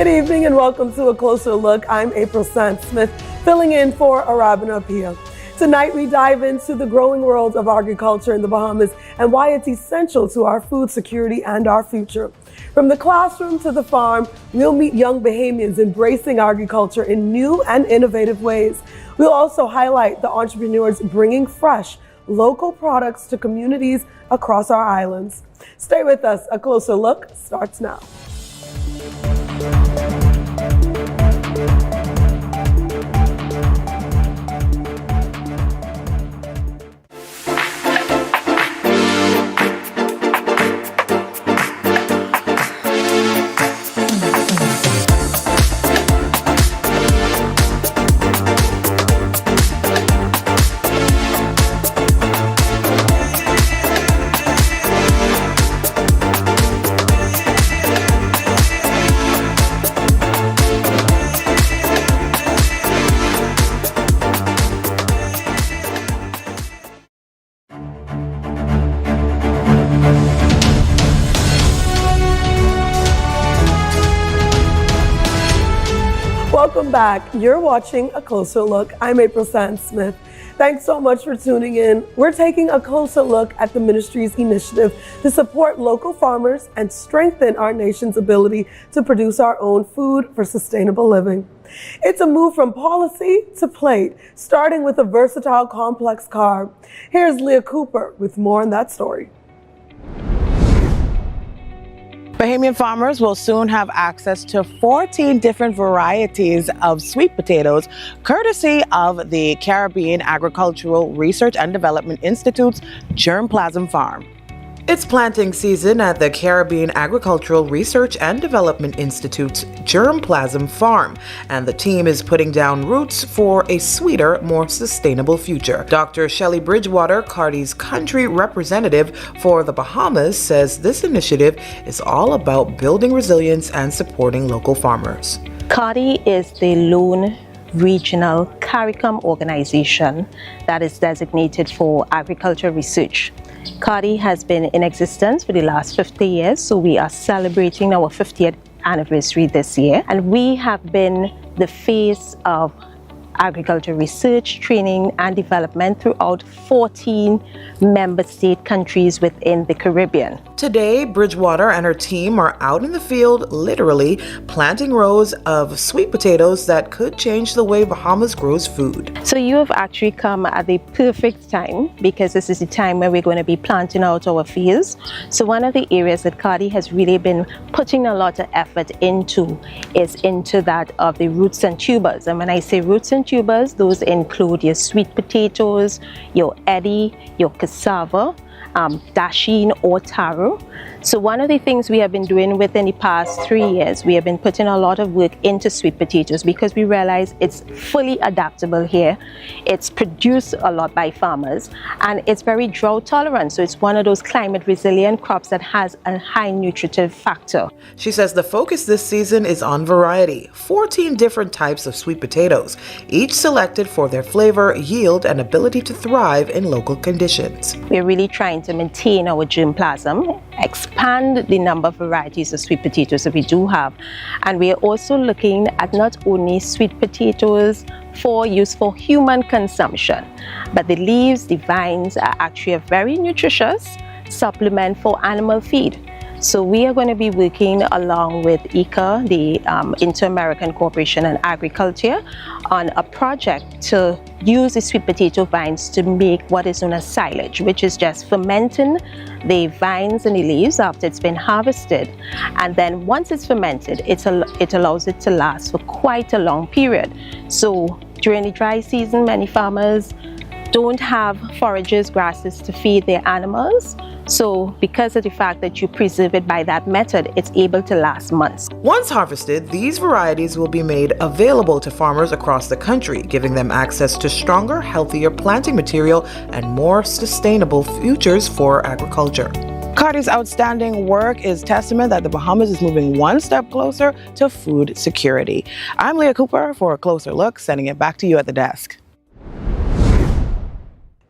Good evening and welcome to A Closer Look. I'm April Sands-Smith, filling in for Arabina Pia. Tonight we dive into the growing world of agriculture in the Bahamas and why it's essential to our food security and our future. From the classroom to the farm, we'll meet young Bahamians embracing agriculture in new and innovative ways. We'll also highlight the entrepreneurs bringing fresh, local products to communities across our islands. Stay with us. A Closer Look starts now. Welcome back. You're watching A Closer Look. I'm April Sands-Smith. Thanks so much for tuning in. We're taking a closer look at the ministry's initiative to support local farmers and strengthen our nation's ability to produce our own food for sustainable living. It's a move from policy to plate, starting with a versatile complex carb. Here's Leah Cooper with more on that story. Bahamian farmers will soon have access to 14 different varieties of sweet potatoes, courtesy of the Caribbean Agricultural Research and Development Institute's Germplasm Farm. It's planting season at the Caribbean Agricultural Research and Development Institute's Germplasm Farm, and the team is putting down roots for a sweeter, more sustainable future. Dr. Shelley Bridgewater, Cardi's country representative for the Bahamas, says this initiative is all about building resilience and supporting local farmers. Cardi is the lone regional CARICOM organization that is designated for agriculture research. Cardi has been in existence for the last 50 years, so we are celebrating our 50th anniversary this year. And we have been the face of agriculture research, training, and development throughout 14 member state countries within the Caribbean. Today, Bridgewater and her team are out in the field, literally planting rows of sweet potatoes that could change the way Bahamas grows food. So you have actually come at the perfect time, because this is the time where we're going to be planting out our fields. So one of the areas that Cardi has really been putting a lot of effort into is into that of the roots and tubers. And when I say roots and tubers, those include your sweet potatoes, your eddy, your cassava, dasheen or taro. So one of the things we have been doing within the past 3 years, we have been putting a lot of work into sweet potatoes because we realize it's fully adaptable here. It's produced a lot by farmers and it's very drought tolerant. So it's one of those climate resilient crops that has a high nutritive factor. She says the focus this season is on variety. 14 different types of sweet potatoes, each selected for their flavor, yield, and ability to thrive in local conditions. We're really trying to maintain our germplasm, expand the number of varieties of sweet potatoes that we do have. And we are also looking at not only sweet potatoes for use for human consumption, but the leaves, the vines are actually a very nutritious supplement for animal feed. So we are going to be working along with ICA, the Inter-American Corporation on Agriculture, on a project to use the sweet potato vines to make what is known as silage, which is just fermenting the vines and the leaves after it's been harvested. And then once it's fermented, it allows it to last for quite a long period. So during the dry season, many farmers don't have forages, grasses to feed their animals. So because of the fact that you preserve it by that method, it's able to last months. Once harvested, these varieties will be made available to farmers across the country, giving them access to stronger, healthier planting material and more sustainable futures for agriculture. Cardi's outstanding work is testament that the Bahamas is moving one step closer to food security. I'm Leah Cooper for A Closer Look, sending it back to you at the desk.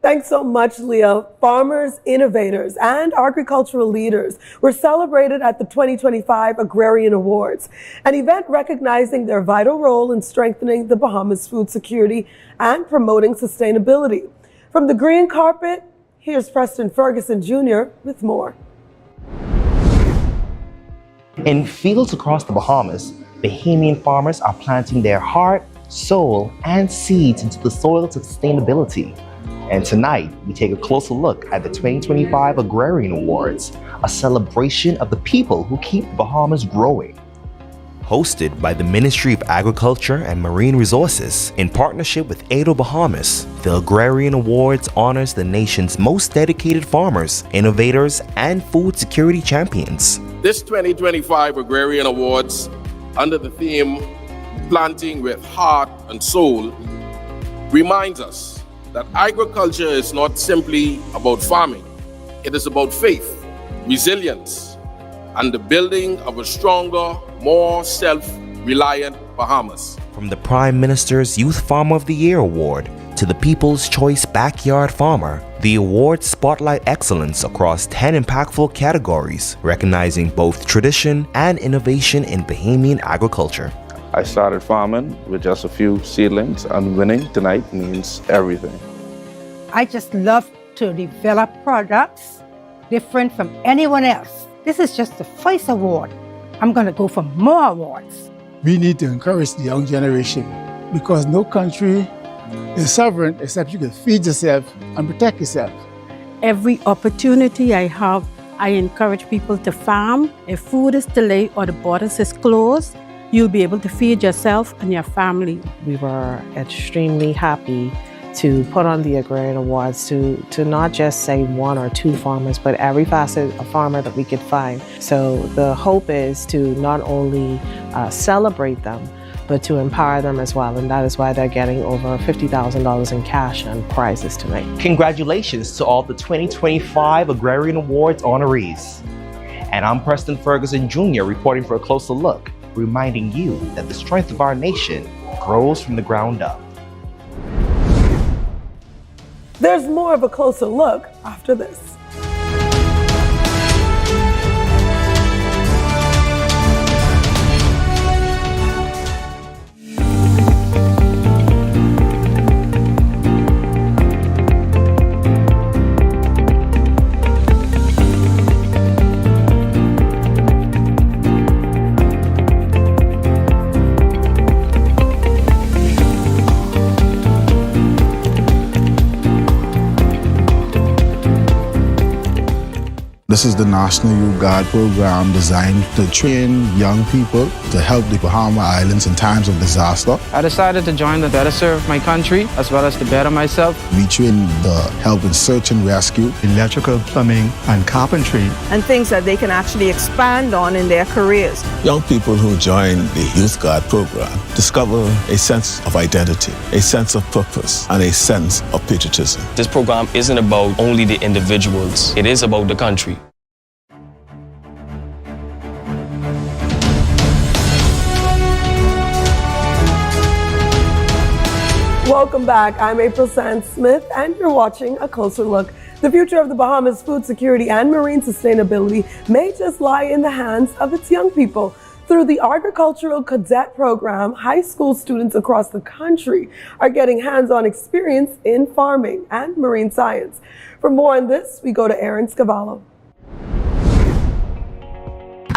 Thanks so much, Leah. Farmers, innovators, and agricultural leaders were celebrated at the 2025 Agrarian Awards, an event recognizing their vital role in strengthening the Bahamas' food security and promoting sustainability. From the green carpet, here's Preston Ferguson Jr. with more. In fields across the Bahamas, Bahamian farmers are planting their heart, soul, and seeds into the soils of sustainability. And tonight, we take a closer look at the 2025 Agrarian Awards, a celebration of the people who keep the Bahamas growing. Hosted by the Ministry of Agriculture and Marine Resources in partnership with Ado Bahamas, the Agrarian Awards honors the nation's most dedicated farmers, innovators, and food security champions. This 2025 Agrarian Awards, under the theme Planting with Heart and Soul, reminds us that agriculture is not simply about farming. It is about faith, resilience, and the building of a stronger, more self-reliant Bahamas. From the Prime Minister's Youth Farmer of the Year Award to the People's Choice Backyard Farmer, the awards spotlight excellence across 10 impactful categories, recognizing both tradition and innovation in Bahamian agriculture. I started farming with just a few seedlings, and winning tonight means everything. I just love to develop products different from anyone else. This is just the first award. I'm going to go for more awards. We need to encourage the young generation because no country is sovereign except you can feed yourself and protect yourself. Every opportunity I have, I encourage people to farm. If food is delayed or the borders is closed, you'll be able to feed yourself and your family. We were extremely happy to put on the Agrarian Awards to not just say one or two farmers, but every facet of farmer that we could find. So the hope is to not only celebrate them, but to empower them as well. And that is why they're getting over $50,000 in cash and prizes tonight. Congratulations to all the 2025 Agrarian Awards honorees. And I'm Preston Ferguson Jr. reporting for a closer look, reminding you that the strength of our nation grows from the ground up. There's more of a closer look after this. This is the National Youth Guard program designed to train young people to help the Bahama Islands in times of disaster. I decided to join to better serve my country as well as to better myself. We train the help in search and rescue, electrical, plumbing, and carpentry. And things that they can actually expand on in their careers. Young people who join the Youth Guard program discover a sense of identity, a sense of purpose, and a sense of patriotism. This program isn't about only the individuals, it is about the country. Welcome back. I'm April Sands Smith, and you're watching A Closer Look. The future of the Bahamas' food security and marine sustainability may just lie in the hands of its young people. Through the Agricultural Cadet Program, high school students across the country are getting hands-on experience in farming and marine science. For more on this, we go to Erin Scavallo.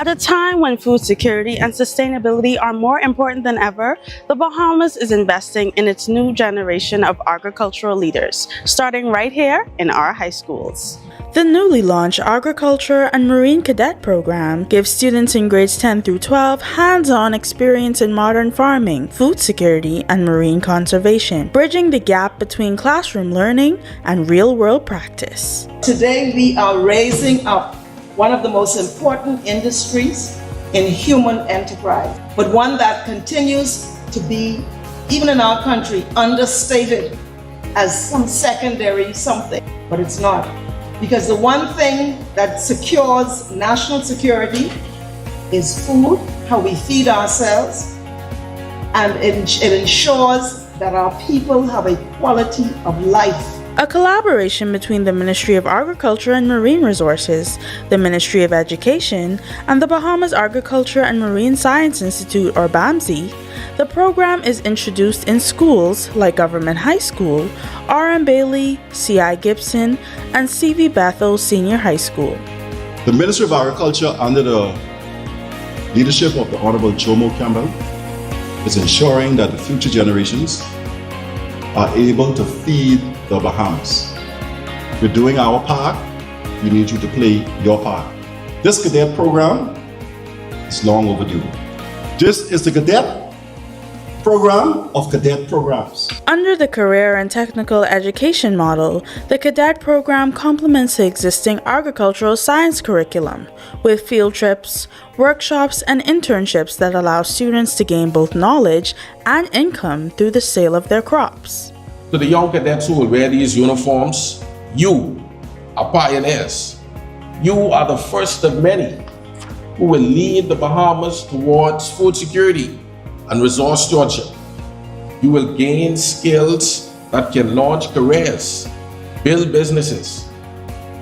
At a time when food security and sustainability are more important than ever, the Bahamas is investing in its new generation of agricultural leaders, starting right here in our high schools. The newly launched Agriculture and Marine Cadet Program gives students in grades 10 through 12 hands-on experience in modern farming, food security, and marine conservation, bridging the gap between classroom learning and real-world practice. Today we are raising up one of the most important industries in human enterprise, but one that continues to be, even in our country, understated as some secondary something, but it's not. Because the one thing that secures national security is food, how we feed ourselves, and it ensures that our people have a quality of life. a collaboration between the Ministry of Agriculture and Marine Resources, the Ministry of Education, and the Bahamas Agriculture and Marine Science Institute, or BAMSI. The program is introduced in schools like Government High School, R.M. Bailey, C.I. Gibson, and C.V. Bethel Senior High School. The Ministry of Agriculture, under the leadership of the Honorable Jomo Campbell, is ensuring that the future generations are able to feed the Bahamas. We're doing our part. We need you to play your part. This cadet program is long overdue. This is the cadet program of cadet programs. Under the career and technical education model, the cadet program complements the existing agricultural science curriculum with field trips, workshops, and internships that allow students to gain both knowledge and income through the sale of their crops. To the young cadets who will wear these uniforms, you are pioneers. You are the first of many who will lead the Bahamas towards food security and resource stewardship. You will gain skills that can launch careers, build businesses,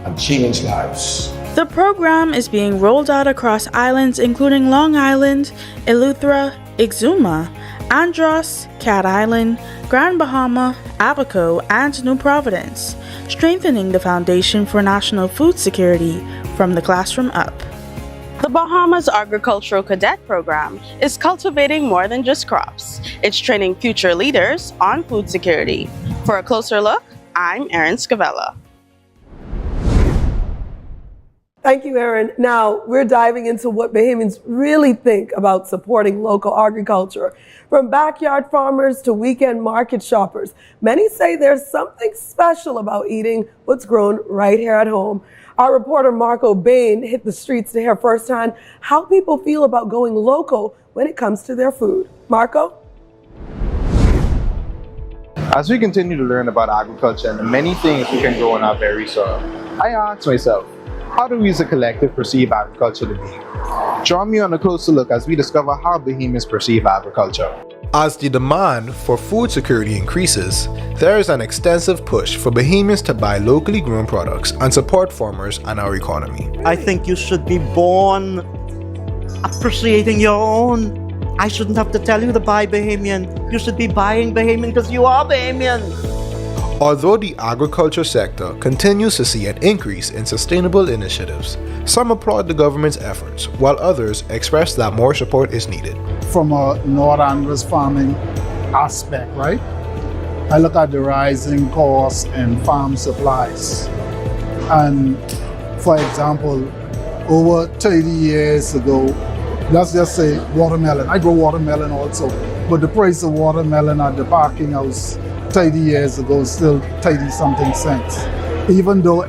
and change lives. The program is being rolled out across islands including Long Island, Eleuthera, Exuma, Andros, Cat Island, Grand Bahama, Abaco, and New Providence, strengthening the foundation for national food security from the classroom up. The Bahamas Agricultural Cadet Program is cultivating more than just crops. It's training future leaders on food security. For a closer look, I'm Erin Scavella. Thank you, Erin. Now, we're diving into what Bahamians really think about supporting local agriculture. From backyard farmers to weekend market shoppers, many say there's something special about eating what's grown right here at home. Our reporter Marco Bain hit the streets to hear firsthand how people feel about going local when it comes to their food. Marco? As we continue to learn about agriculture and the many things we can grow on our very soil, I ask myself, how do we as a collective perceive agriculture to be? Join me on a closer look as we discover how Bahamians perceive agriculture. As the demand for food security increases, there is an extensive push for Bahamians to buy locally grown products and support farmers and our economy. I think you should be born appreciating your own. I shouldn't have to tell you to buy Bahamian. You should be buying Bahamian because you are Bahamian. Although the agriculture sector continues to see an increase in sustainable initiatives, some applaud the government's efforts, while others express that more support is needed. From a North Andros farming aspect, right? I look at the rising costs in farm supplies. And for example, over 30 years ago, let's just say watermelon. I grow watermelon also, but the price of watermelon at the parking house 30 years ago still 30-something cents. Even though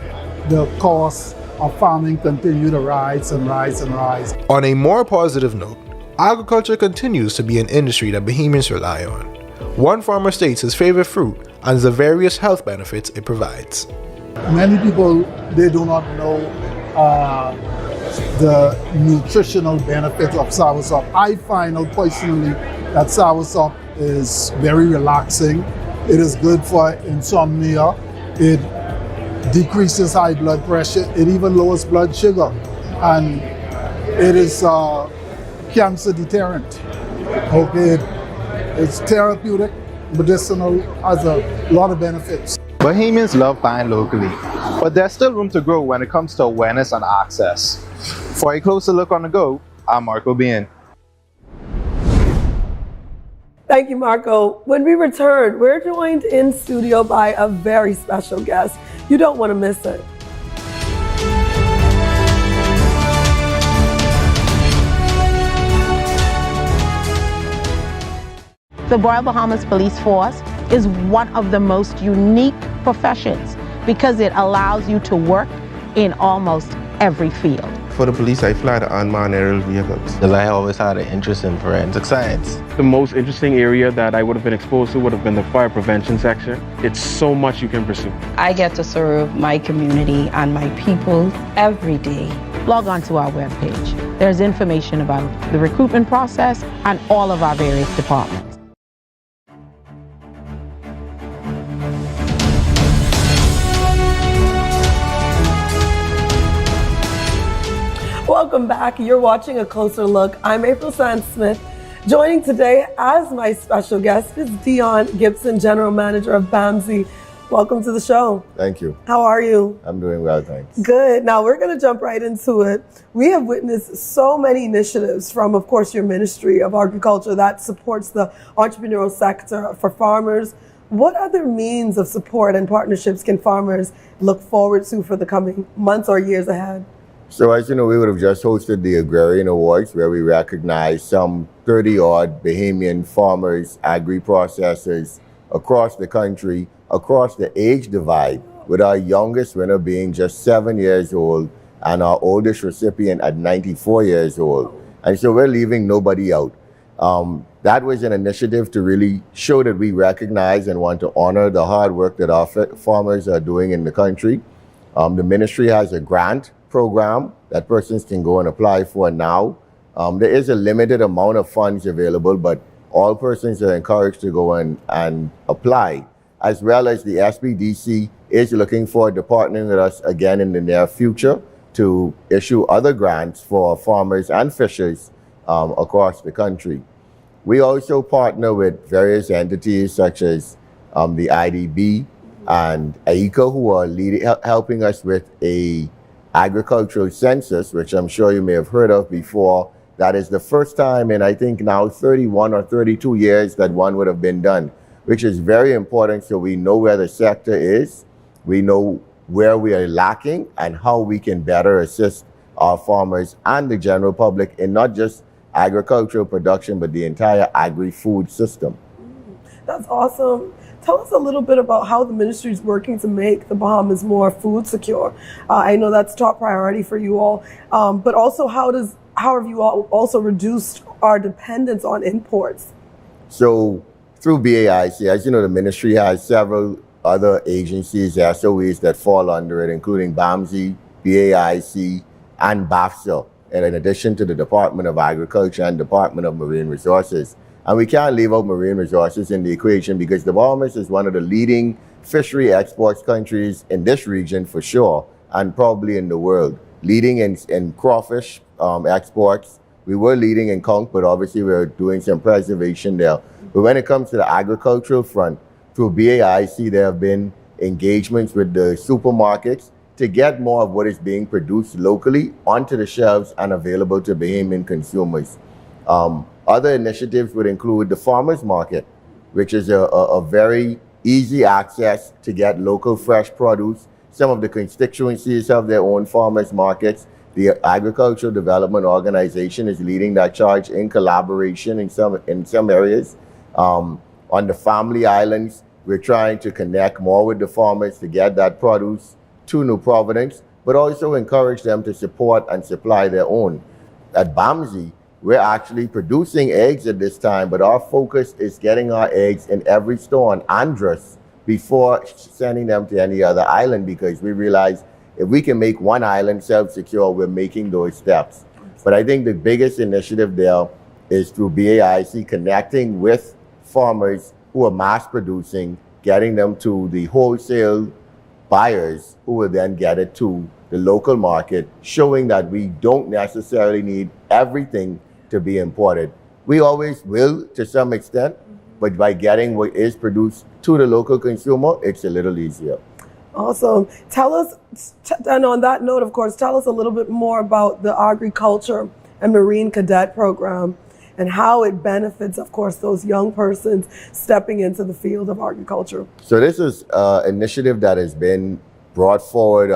the costs of farming continue to rise and rise and rise. On a more positive note, agriculture continues to be an industry that Bahamians rely on. One farmer states his favorite fruit and the various health benefits it provides. Many people, they do not know the nutritional benefits of soursop. I find out personally that soursop is very relaxing. It is good for insomnia. It decreases high blood pressure. It even lowers blood sugar. And it is cancer deterrent. Okay, it's therapeutic, medicinal, has a lot of benefits. Bahamians love buying locally, but there's still room to grow when it comes to awareness and access. For a closer look on the go, I'm Marco Bien. Thank you, Marco. When we return, we're joined in studio by a very special guest. You don't want to miss it. The Royal Bahamas Police Force is one of the most unique professions because it allows you to work in almost every field. For the police, I fly the unmanned aerial vehicles. Because I always had an interest in forensic science. The most interesting area that I would have been exposed to would have been the fire prevention section. It's so much you can pursue. I get to serve my community and my people every day. Log on to our webpage. There's information about the recruitment process and all of our various departments. Welcome back. You're watching A Closer Look. I'm April Sands-Smith. Joining today as my special guest is Dion Gibson, General Manager of BAMSI. Welcome to the show. Thank you. How are you? I'm doing well, thanks. Good. Now we're going to jump right into it. We have witnessed so many initiatives from, of course, your Ministry of Agriculture that supports the entrepreneurial sector for farmers. What other means of support and partnerships can farmers look forward to for the coming months or years ahead? So as you know, we would have just hosted the Agrarian Awards where we recognized some 30-odd Bahamian farmers, agri-processors across the country, across the age divide, with our youngest winner being just 7 years old and our oldest recipient at 94 years old. And so we're leaving nobody out. That was an initiative to really show that we recognize and want to honor the hard work that our farmers are doing in the country. The ministry has a grant program that persons can go and apply for now. There is a limited amount of funds available, but all persons are encouraged to go and apply, as well as the SBDC is looking forward to partnering with us again in the near future to issue other grants for farmers and fishers across the country. We also partner with various entities such as the IDB and AICA, who are helping us with a agricultural census, which I'm sure you may have heard of before. That is the first time in, I think, now 31 or 32 years that one would have been done, which is very important so we know where the sector is, we know where we are lacking, and how we can better assist our farmers and the general public in not just agricultural production, but the entire agri-food system. That's awesome. Tell us a little bit about how the ministry is working to make the Bahamas more food secure. I know that's top priority for you all, but also how have you all also reduced our dependence on imports? So through BAIC, as you know, the ministry has several other agencies, SOEs that fall under it, including BAMSI, BAIC, and BAFSA, and in addition to the Department of Agriculture and Department of Marine Resources. And we can't leave out marine resources in the equation because the Bahamas is one of the leading fishery exports countries in this region for sure, and probably in the world. Leading in crawfish exports. We were leading in conch, but obviously we're doing some preservation there. But when it comes to the agricultural front, through BAIC, there have been engagements with the supermarkets to get more of what is being produced locally onto the shelves and available to Bahamian consumers. Other initiatives would include the farmers market, which is a very easy access to get local fresh produce. Some of the constituencies have their own farmers markets. The Agricultural Development Organization is leading that charge in collaboration in some areas. On the Family Islands, we're trying to connect more with the farmers to get that produce to New Providence, but also encourage them to support and supply their own. At BAMSI, we're actually producing eggs at this time, but our focus is getting our eggs in every store on Andros before sending them to any other island, because we realize if we can make one island self-secure, we're making those steps. But I think the biggest initiative there is through BAIC connecting with farmers who are mass producing, getting them to the wholesale buyers who will then get it to the local market, showing that we don't necessarily need everything to be imported. We always will to some extent, but by getting what is produced to the local consumer, it's a little easier. Awesome. Tell us, and on that note, of course, tell us a little bit more about the Agriculture and Marine Cadet Program and how it benefits, of course, those young persons stepping into the field of agriculture. So this is an initiative that has been brought forward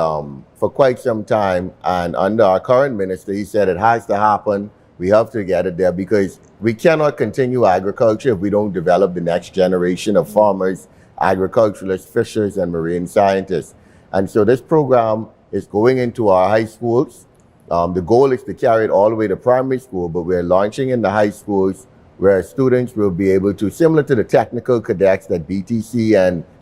for quite some time, and under our current minister, he said it has to happen. We have to get it there because we cannot continue agriculture if we don't develop the next generation of farmers, agriculturalists, fishers, and marine scientists. And so this program is going into our high schools. The goal is to carry it all the way to primary school, but we're launching in the high schools where students will be able to, similar to the technical cadets that BTC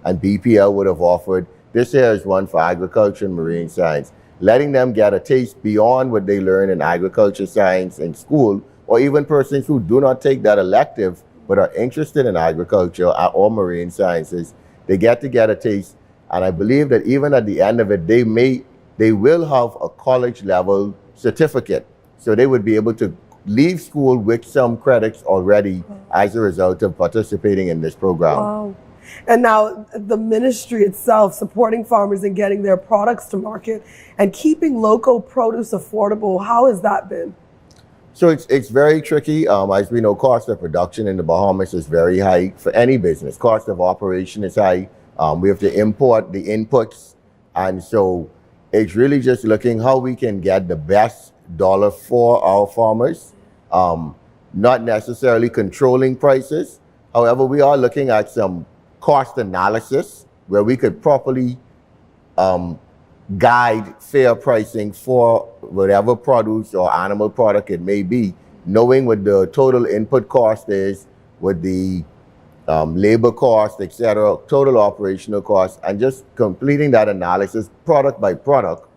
and BPL would have offered, this here is one for agriculture and marine science, letting them get a taste beyond what they learn in agriculture science in school, or even persons who do not take that elective but are interested in agriculture or marine sciences. They get a taste, and I believe that even at the end of it, they will have a college level certificate. So they would be able to leave school with some credits already as a result of participating in this program. Wow. And now the ministry itself supporting farmers and getting their products to market and keeping local produce affordable. How has that been? So it's very tricky. As we know, cost of production in the Bahamas is very high for any business. Cost of operation is high. We have to import the inputs. And so it's really just looking how we can get the best dollar for our farmers, not necessarily controlling prices. However, we are looking at some cost analysis where we could properly guide fair pricing for whatever produce or animal product it may be, knowing what the total input cost is, what the labor cost, etc., total operational cost, and just completing that analysis product by product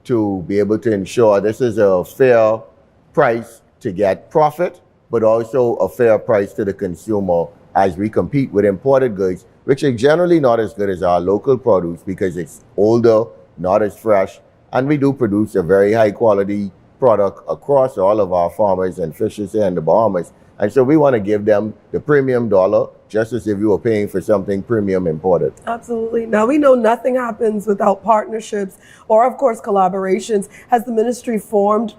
to be able to ensure this is a fair price to get profit, but also a fair price to the consumer as we compete with imported goods, which are generally not as good as our local produce because it's older, not as fresh, and we do produce a very high quality product across all of our farmers and fishers here in the Bahamas. And so we want to give them the premium dollar, just as if you were paying for something premium imported. Absolutely. Now, we know nothing happens without partnerships or, of course, collaborations. Has the ministry formed,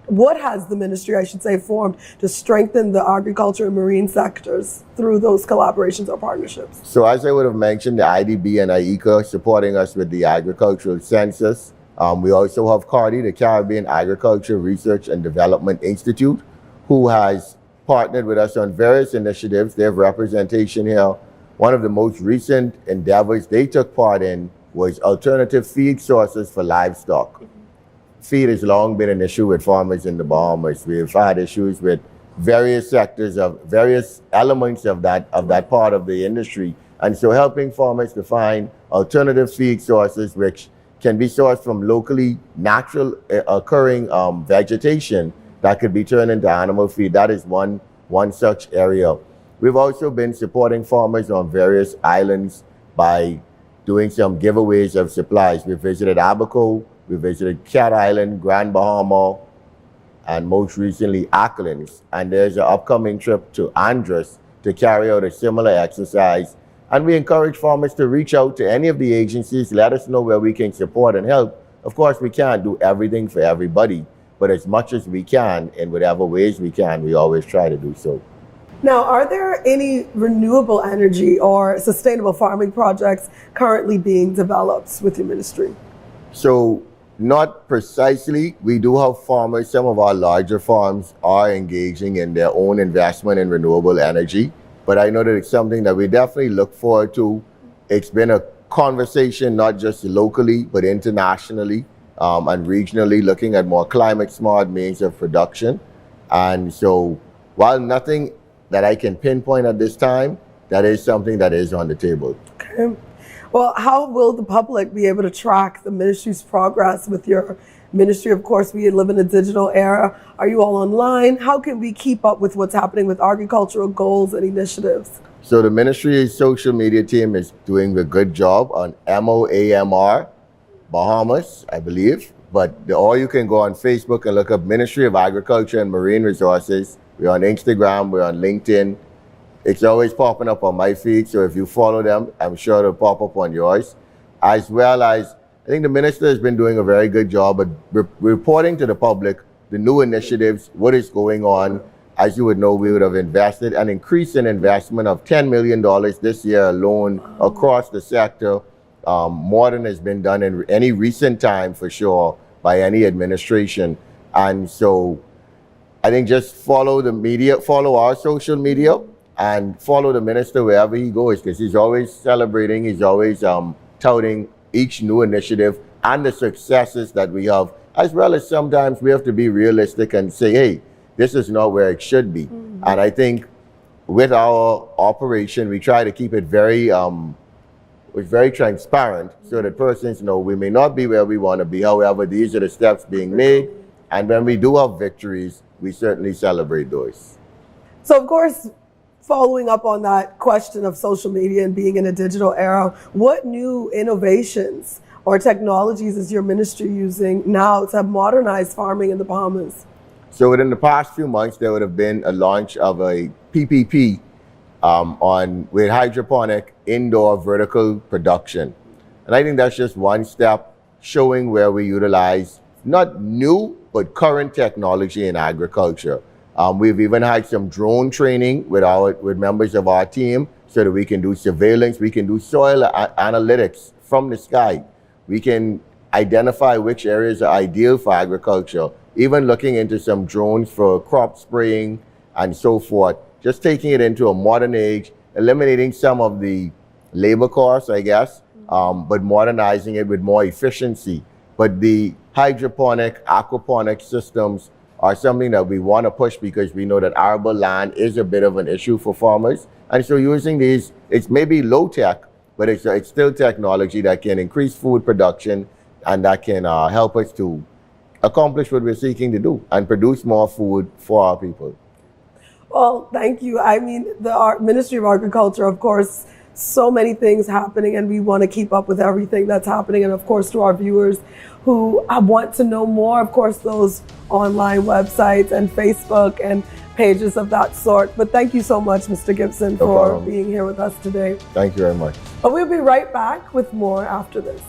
what has the ministry, I should say, formed to strengthen the agriculture and marine sectors through those collaborations or partnerships? So as I would have mentioned, the IDB and IECA supporting us with the agricultural census. We also have CARDI, the Caribbean Agriculture Research and Development Institute, who has partnered with us on various initiatives. They have representation here. One of the most recent endeavors they took part in was alternative feed sources for livestock. Feed has long been an issue with farmers in the Bahamas. We've had issues with various sectors of various elements of that part of the industry. And so helping farmers to find alternative feed sources which can be sourced from locally natural occurring vegetation that could be turned into animal feed. That is one such area. We've also been supporting farmers on various islands by doing some giveaways of supplies. We visited Abaco, we visited Cat Island, Grand Bahama, and most recently Acklins. And there's an upcoming trip to Andros to carry out a similar exercise. And we encourage farmers to reach out to any of the agencies, let us know where we can support and help. Of course, we can't do everything for everybody, but as much as we can, in whatever ways we can, we always try to do so. Now, are there any renewable energy or sustainable farming projects currently being developed with your ministry? So, not precisely. We do have farmers, some of our larger farms are engaging in their own investment in renewable energy, but I know that it's something that we definitely look forward to. It's been a conversation, not just locally, but internationally. And regionally, looking at more climate smart means of production. And so while nothing that I can pinpoint at this time, that is something that is on the table. Okay. Well, how will the public be able to track the ministry's progress with your ministry? Of course, we live in a digital era. Are you all online? How can we keep up with what's happening with agricultural goals and initiatives? So the ministry's social media team is doing a good job on MOAMR Bahamas, I believe, or you can go on Facebook and look up Ministry of Agriculture and Marine Resources. We're on Instagram, we're on LinkedIn. It's always popping up on my feed, so if you follow them, I'm sure it'll pop up on yours. As well as, I think the minister has been doing a very good job at reporting to the public the new initiatives, what is going on. As you would know, we would have invested an increase in investment of $10 million this year alone across the sector. More than has been done in any recent time, for sure, by any administration. And so I think just follow the media, follow our social media, and follow the minister wherever he goes, because he's always celebrating, he's always touting each new initiative and the successes that we have, as well as sometimes we have to be realistic and say, hey, this is not where it should be. Mm-hmm. And I think with our operation, we try to keep it very transparent so that persons know we may not be where we want to be. However, these are the steps being made. And when we do have victories, we certainly celebrate those. So, of course, following up on that question of social media and being in a digital era, what new innovations or technologies is your ministry using now to modernize farming in the Bahamas? So within the past few months, there would have been a launch of a PPP with hydroponic indoor vertical production. And I think that's just one step showing where we utilize not new, but current technology in agriculture. We've even had some drone training with members of our team so that we can do surveillance, we can do soil analytics from the sky. We can identify which areas are ideal for agriculture, even looking into some drones for crop spraying and so forth. Just taking it into a modern age, eliminating some of the labor costs, I guess, but modernizing it with more efficiency. But the hydroponic, aquaponic systems are something that we want to push because we know that arable land is a bit of an issue for farmers. And so using these, it's maybe low tech, but it's still technology that can increase food production and that can help us to accomplish what we're seeking to do and produce more food for our people. Well, thank you. I mean, the Ministry of Agriculture, of course, so many things happening, and we want to keep up with everything that's happening. And of course, to our viewers who want to know more, of course, those online websites and Facebook and pages of that sort. But thank you so much, Mr. Gibson, for being here with us today. Thank you very much. But we'll be right back with more after this.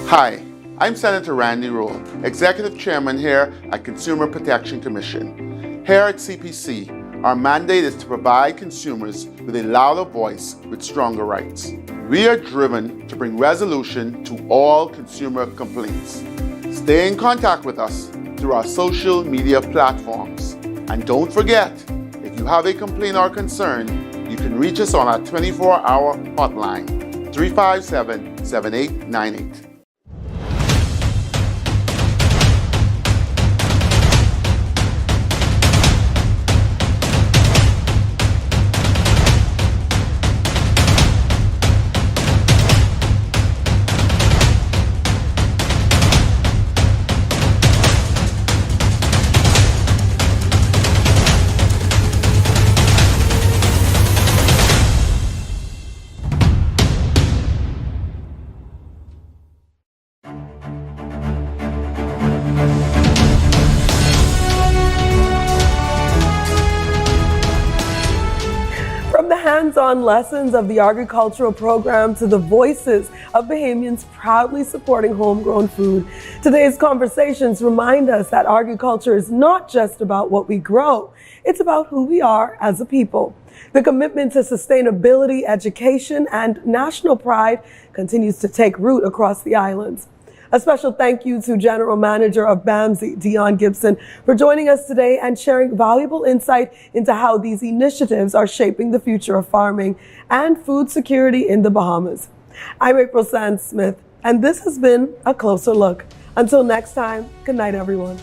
Hi, I'm Senator Randy Rowe, Executive Chairman here at Consumer Protection Commission. Here at CPC, our mandate is to provide consumers with a louder voice with stronger rights. We are driven to bring resolution to all consumer complaints. Stay in contact with us through our social media platforms. And don't forget, if you have a complaint or concern, you can reach us on our 24-hour hotline, 357-7898. Hands-on lessons of the agricultural program to the voices of Bahamians proudly supporting homegrown food. Today's conversations remind us that agriculture is not just about what we grow, it's about who we are as a people. The commitment to sustainability, education, and national pride continues to take root across the islands. A special thank you to General Manager of BAMSI, Dion Gibson, for joining us today and sharing valuable insight into how these initiatives are shaping the future of farming and food security in the Bahamas. I'm April Sands Smith, and this has been A Closer Look. Until next time, good night, everyone.